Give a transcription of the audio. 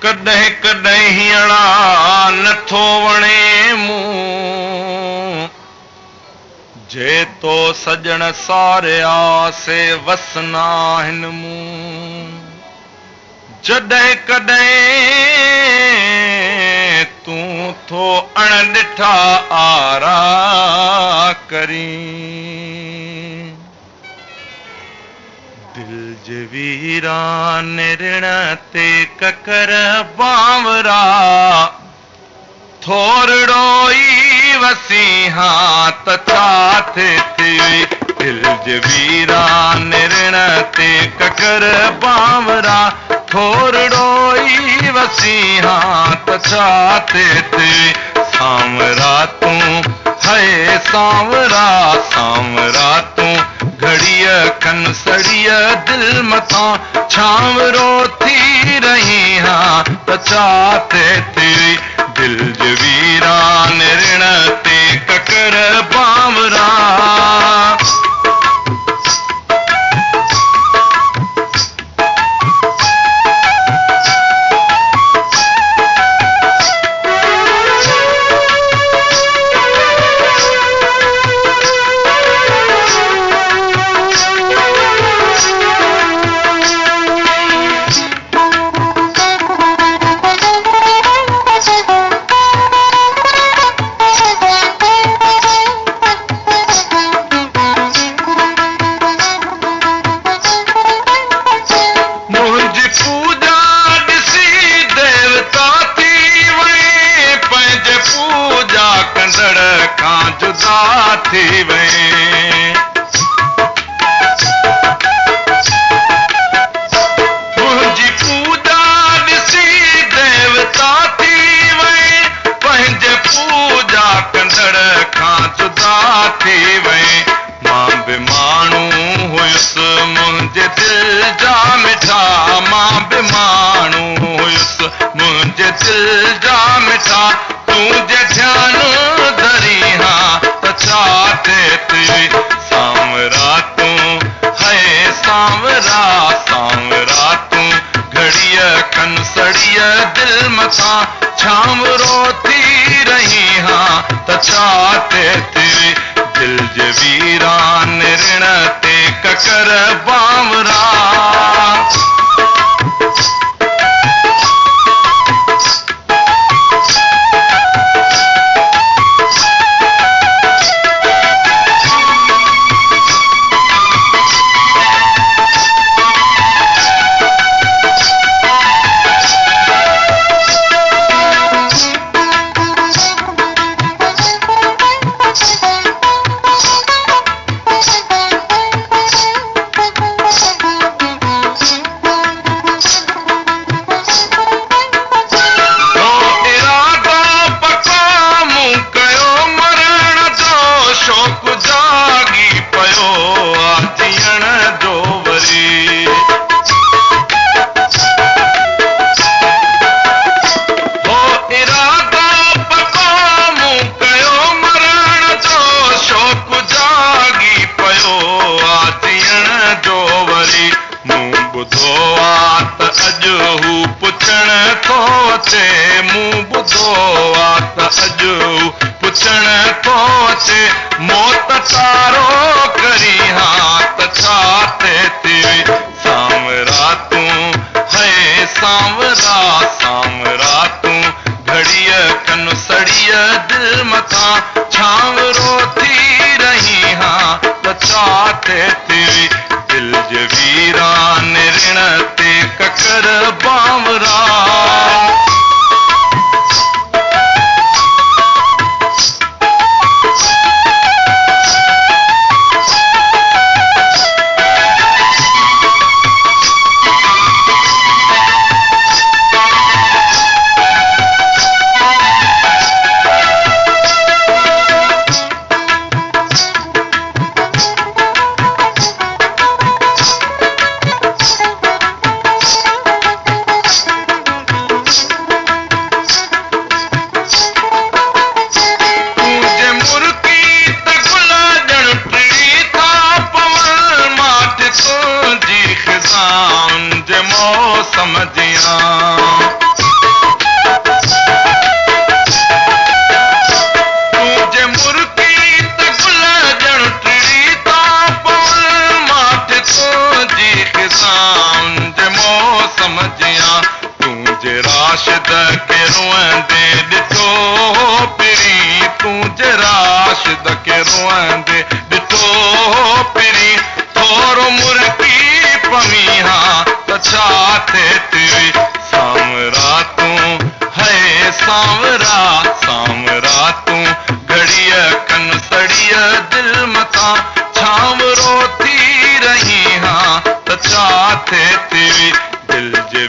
कॾहिं कॾहिं हीअणा नथो वणे मूं जे तो सजण सारिया से वसना हिन मूं जॾहिं कॾहिं तूं थो अण ॾिठा आरा करीं दिल जे वीरान ऋण ते ककर बांवरा थोरड़ो ई वसीहा त छा थिए दिल जे वीरान ऋण ते ककर बांवरा थोरड़ो ई वसीहा त छा थिए सांवरा तूं है सांवरा सांवरा तूं घड़ीअ खन सड़ीअ दिल मथां छांवरो थी रही हां त छा थिए दिल जे वीरान ऋण ते ककर बांवरा थी वई मुंहिंजी पूजा ॾिसी देवता थी वई पंहिंजे पूजा कंदड़ खां जुदा थी वई मां बि माण्हू हुयुसि मुंहिंजे दिल जा मिठा मां बि माण्हू हुयुसि मुंहिंजे दिल जा मिठा तूं जे ध्यानु धरी हां छा थिए सांवरा तूं है सांवरा सांवरा तूं घड़ीअ खन सड़ीअ दिल मथां छांवरो थी रही हां त छा थिए दिल जे वीरान ऋण ते ककर बांवरा मौत तारो करी हां त छा थिए सांवरा तूं है सांवरा सांवरा तूं घड़ीअ खन सड़ीअ दिल मथां छांवरो थी रही हां त छा थिए दिल जे वीरान ऋण ते ककर बांवरा रोअंदे ॾिठो पिरी थोरो मुरकी पवी हां त छा थिए थी सांवरा तूं है सांवरा सांवरा तूं घड़ीअ कन सड़ीअ दिलि मथां छांवरो थी रही हां त छा थिए थी दिलि जे